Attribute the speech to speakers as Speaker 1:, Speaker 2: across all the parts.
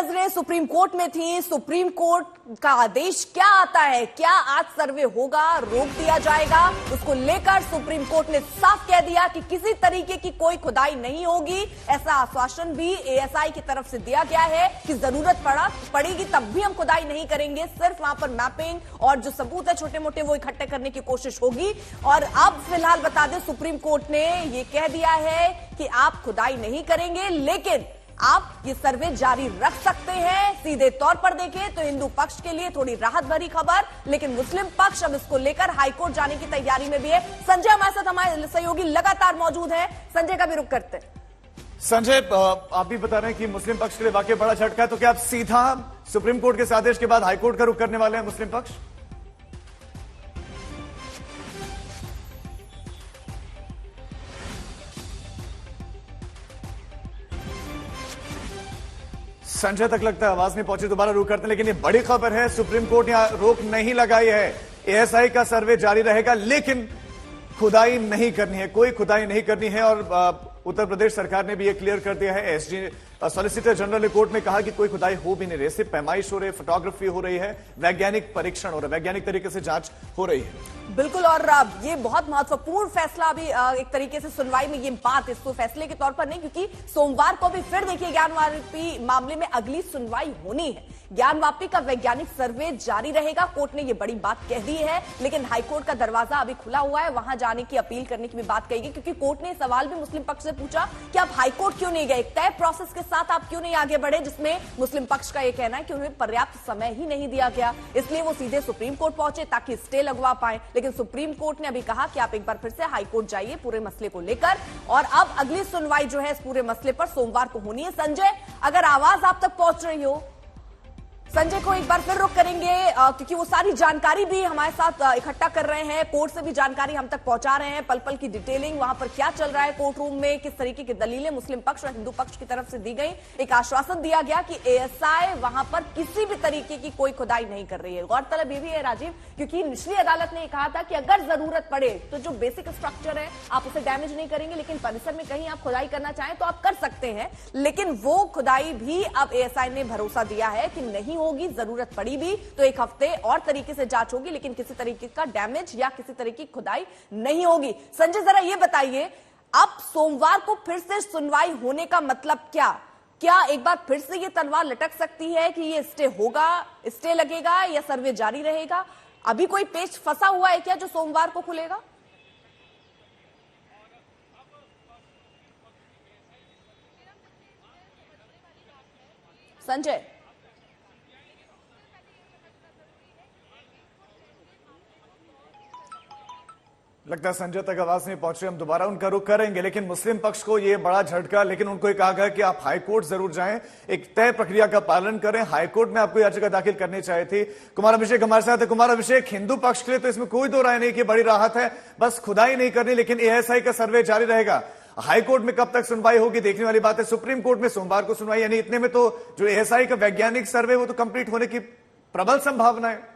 Speaker 1: नजरें supreme court में थी। सुप्रीम कोर्ट का आदेश क्या आता है, क्या आज सर्वे होगा, रोक दिया जाएगा, उसको लेकर सुप्रीम कोर्ट ने साफ कह दिया कि किसी तरीके की कोई खुदाई नहीं होगी। ऐसा आश्वासन भी एएसआई की तरफ से दिया गया है कि जरूरत पड़ेगी तब भी हम खुदाई नहीं करेंगे, सिर्फ वहां पर मैपिंग और जो सबूत है छोटे मोटे वो इकट्ठे करने की कोशिश होगी। और अब फिलहाल बता दें, सुप्रीम कोर्ट ने यह कह दिया है कि आप खुदाई नहीं करेंगे, लेकिन आप ये सर्वे जारी रख सकते हैं। सीधे तौर पर देखें तो हिंदू पक्ष के लिए थोड़ी राहत भरी खबर, लेकिन मुस्लिम पक्ष अब इसको लेकर हाईकोर्ट जाने की तैयारी में भी है। संजय हमारे साथ, हमारे सहयोगी लगातार मौजूद है, संजय का भी रुख करते हैं।
Speaker 2: संजय, आप भी बता रहे हैं कि मुस्लिम पक्ष के लिए वाकई बड़ा झटका है, तो क्या आप सीधा सुप्रीम कोर्ट के आदेश के बाद हाईकोर्ट का रुख करने वाले हैं मुस्लिम पक्ष? संजय तक लगता है आवाज नहीं पहुंची, दोबारा रुक करते हैं। लेकिन ये बड़ी खबर है, सुप्रीम कोर्ट ने रोक नहीं लगाई है, एएसआई का सर्वे जारी रहेगा, लेकिन खुदाई नहीं करनी है, कोई खुदाई नहीं करनी है। और उत्तर प्रदेश सरकार ने भी ये क्लियर कर दिया है। एसजी सॉलिसिटर जनरल ने कोर्ट में कहा कि कोई खुदाई हो भी नहीं रही, सिर्फ पैमाइश हो रही है, फोटोग्राफी हो रही है, वैज्ञानिक परीक्षण हो रहा है, वैज्ञानिक तरीके से जांच हो रही है।
Speaker 1: बिल्कुल, और ये बहुत महत्वपूर्ण फैसला अभी एक तरीके से सुनवाई में ये बात इसको फैसले के तौर पर नहीं, क्योंकि सोमवार को भी फिर देखिए ज्ञानवापी मामले में अगली सुनवाई होनी है। ज्ञानवापी का वैज्ञानिक सर्वे जारी रहेगा, कोर्ट ने ये बड़ी बात कह दी है, लेकिन हाईकोर्ट का दरवाजा अभी खुला हुआ है, वहां जाने की अपील करने की भी बात कही गई, क्योंकि कोर्ट ने सवाल भी मुस्लिम पक्ष से पूछा कि आप हाईकोर्ट क्यों नहीं गए, तय प्रोसेस के साथ आप क्यों नहीं आगे बढ़े, जिसमें मुस्लिम पक्ष का यह कहना है कि उन्हें पर्याप्त समय ही नहीं दिया गया, इसलिए वो सीधे सुप्रीम कोर्ट पहुंचे ताकि स्टे लगवा पाए। लेकिन सुप्रीम कोर्ट ने अभी कहा कि आप एक बार फिर से हाईकोर्ट जाइए पूरे मसले को लेकर, और अब अगली सुनवाई जो है इस पूरे मसले पर सोमवार को होनी है। संजय, अगर आवाज आप तक पहुंच रही हो, संजय को एक बार फिर रुख करेंगे, क्योंकि वो सारी जानकारी भी हमारे साथ इकट्ठा कर रहे हैं, कोर्ट से भी जानकारी हम तक पहुंचा रहे हैं, पल पल की डिटेलिंग, वहां पर क्या चल रहा है कोर्ट रूम में, किस तरीके की दलीलें मुस्लिम पक्ष और हिंदू पक्ष की तरफ से दी गई। एक आश्वासन दिया गया कि एएसआई वहां पर किसी भी तरीके की कोई खुदाई नहीं कर रही है। गौरतलब ये भी है राजीव, क्योंकि निचली अदालत ने कहा था कि अगर जरूरत पड़े तो जो बेसिक स्ट्रक्चर है आप उसे डैमेज नहीं करेंगे, लेकिन परिसर में कहीं आप खुदाई करना चाहें तो आप कर सकते हैं, लेकिन वो खुदाई भी अब एएसआई ने भरोसा दिया है कि नहीं होगी, जरूरत पड़ी भी तो एक हफ्ते और तरीके से जांच होगी, लेकिन किसी तरीके का डैमेज या किसी तरीके की खुदाई नहीं होगी। संजय, जरा ये बताइए, अब सोमवार को फिर से सुनवाई होने का मतलब क्या एक बार फिर से ये तलवार लटक सकती है कि ये स्टे होगा, स्टे लगेगा या सर्वे जारी रहेगा? अभी कोई पेच फंसा हुआ है क्या जो सोमवार को खुलेगा? संजय,
Speaker 2: लगता है संजय तक आवाज नहीं पहुंची, हम दोबारा उनका रुख करेंगे। लेकिन मुस्लिम पक्ष को यह बड़ा झटका, लेकिन उनको ये कहा गया कि आप हाईकोर्ट जरूर जाएं, एक तय प्रक्रिया का पालन करें। हाईकोर्ट में आपको याचिका दाखिल करनी चाहिए थी। कुमार अभिषेक हमारे साथ है। कुमार अभिषेक, हिंदू पक्ष के लिए तो इसमें कोई दो राय नहीं कि बड़ी राहत है, बस खुदाई नहीं करनी, लेकिन एएसआई का सर्वे जारी रहेगा। हाईकोर्ट में कब तक सुनवाई होगी देखने वाली बात है। सुप्रीम कोर्ट में सोमवार को सुनवाई, यानी इतने में तो जो एएसआई का वैज्ञानिक सर्वे वो तो कंप्लीट होने की प्रबल संभावना है।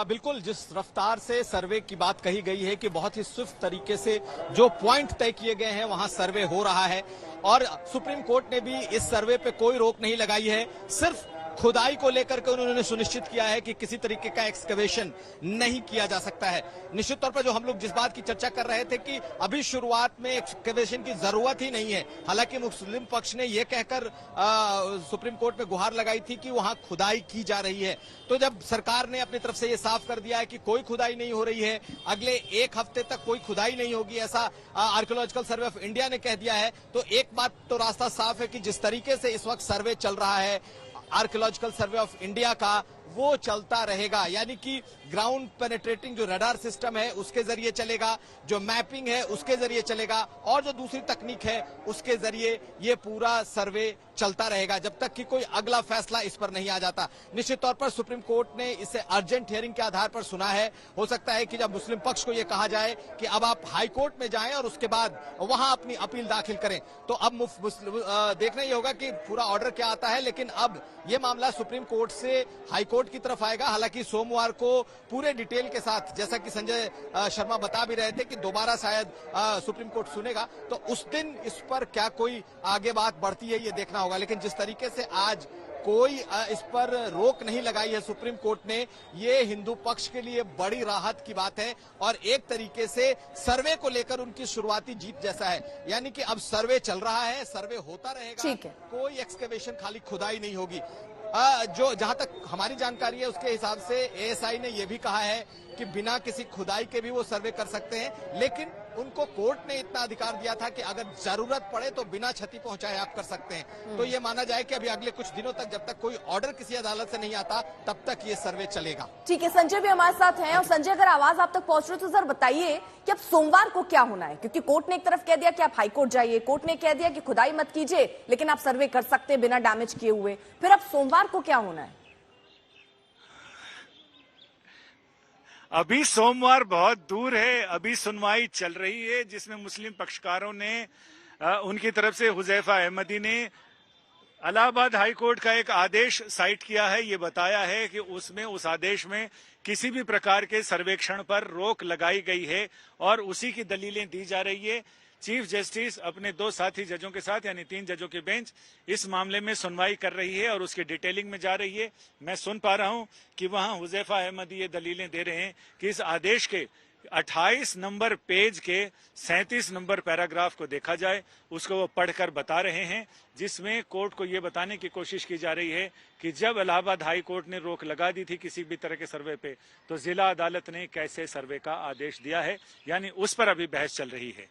Speaker 3: बिल्कुल, जिस रफ्तार से सर्वे की बात कही गई है कि बहुत ही स्विफ्ट तरीके से जो पॉइंट तय किए गए हैं वहां सर्वे हो रहा है, और सुप्रीम कोर्ट ने भी इस सर्वे पे कोई रोक नहीं लगाई है, सिर्फ खुदाई को लेकर के उन्होंने सुनिश्चित किया है कि किसी तरीके का एक्सकवेशन नहीं किया जा सकता है। निश्चित तौर पर जो हम लोग जिस बात की चर्चा कर रहे थे कि अभी शुरुआत में एक्सकवेशन की जरूरत ही नहीं है, हालांकि मुस्लिम पक्ष ने यह कहकर सुप्रीम कोर्ट में गुहार लगाई थी कि वहां खुदाई की जा रही है, तो जब सरकार ने अपनी तरफ से यह साफ कर दिया है कि कोई खुदाई नहीं हो रही है, अगले एक हफ्ते तक कोई खुदाई नहीं होगी, ऐसा आर्कियोलॉजिकल सर्वे ऑफ इंडिया ने कह दिया है, तो एक बात तो रास्ता साफ है कि जिस तरीके से इस वक्त सर्वे चल रहा है आर्कियोलॉजिकल सर्वे ऑफ इंडिया का, वो चलता रहेगा, यानी कि ग्राउंड पेनिट्रेटिंग जो रडार सिस्टम है उसके जरिए चलेगा, जो मैपिंग है उसके जरिए चलेगा, और जो दूसरी तकनीक है उसके जरिए ये पूरा सर्वे चलता रहेगा जब तक कि कोई अगला फैसला इस पर नहीं आ जाता। निश्चित तौर पर सुप्रीम कोर्ट ने इसे अर्जेंट हियरिंग के आधार पर सुना है। हो सकता है कि जब मुस्लिम पक्ष को यह कहा जाए कि अब आप हाई कोर्ट में जाएं और उसके बाद वहां अपनी अपील दाखिल करें, तो अब देखना ही होगा कि पूरा ऑर्डर क्या आता है। लेकिन अब यह मामला सुप्रीम कोर्ट से हाई कोर्ट की तरफ आएगा। हालांकि सोमवार को पूरे डिटेल के साथ, जैसा कि संजय शर्मा बता भी रहे थे कि दोबारा शायद सुप्रीम कोर्ट सुनेगा, तो उस दिन इस पर क्या कोई आगे बात बढ़ती है ये देखना होगा। लेकिन जिस तरीके से आज कोई इस पर रोक नहीं लगाई है सुप्रीम कोर्ट ने, ये हिंदू पक्ष के लिए बड़ी राहत की बात है और एक तरीके से सर्वे को लेकर उनकी शुरुआती जीत जैसा है। यानी कि अब सर्वे चल रहा है, सर्वे होता रहेगा,
Speaker 1: ठीक है।
Speaker 3: कोई एक्सकवेशन खाली खुदाई नहीं होगी। जो जहां तक हमारी जानकारी है उसके हिसाब से एएसआई ने यह भी कहा है कि बिना किसी खुदाई के भी वो सर्वे कर सकते हैं, लेकिन उनको कोर्ट ने इतना अधिकार दिया था कि अगर जरूरत पड़े तो बिना क्षति पहुंचाए आप कर सकते हैं। तो ये माना जाए कि अभी अगले कुछ दिनों तक, जब तक कोई ऑर्डर किसी अदालत से नहीं आता, तब तक ये सर्वे चलेगा।
Speaker 1: ठीक है, संजय भी हमारे साथ हैं। और संजय, अगर आवाज आप तक पहुंच रही तो सर बताइए कि अब सोमवार को क्या होना है, क्योंकि कोर्ट ने एक तरफ कह दिया कि आप हाईकोर्ट जाइए, कोर्ट ने कह दिया कि खुदाई मत कीजिए लेकिन आप सर्वे कर सकते हैं बिना डैमेज किए हुए, फिर अब सोमवार को क्या होना है?
Speaker 4: अभी सोमवार बहुत दूर है, अभी सुनवाई चल रही है जिसमें मुस्लिम पक्षकारों ने उनकी तरफ से हुजैफा अहमदी ने इलाहाबाद हाईकोर्ट का एक आदेश साइट किया है। ये बताया है कि उसमें, उस आदेश में किसी भी प्रकार के सर्वेक्षण पर रोक लगाई गई है और उसी की दलीलें दी जा रही है। चीफ जस्टिस अपने 2 साथी जजों के साथ, यानी 3 जजों की बेंच इस मामले में सुनवाई कर रही है और उसकी डिटेलिंग में जा रही है। मैं सुन पा रहा हूं कि वहां हुजैफा अहमदी ये दलीलें दे रहे हैं कि इस आदेश के 28 नंबर पेज के 37 नंबर पैराग्राफ को देखा जाए, उसको वो पढ़कर बता रहे हैं, जिसमें कोर्ट को ये बताने की कोशिश की जा रही है कि जब इलाहाबाद हाई कोर्ट ने रोक लगा दी थी किसी भी तरह के सर्वे पे, तो जिला अदालत ने कैसे सर्वे का आदेश दिया है, यानी उस पर अभी बहस चल रही है।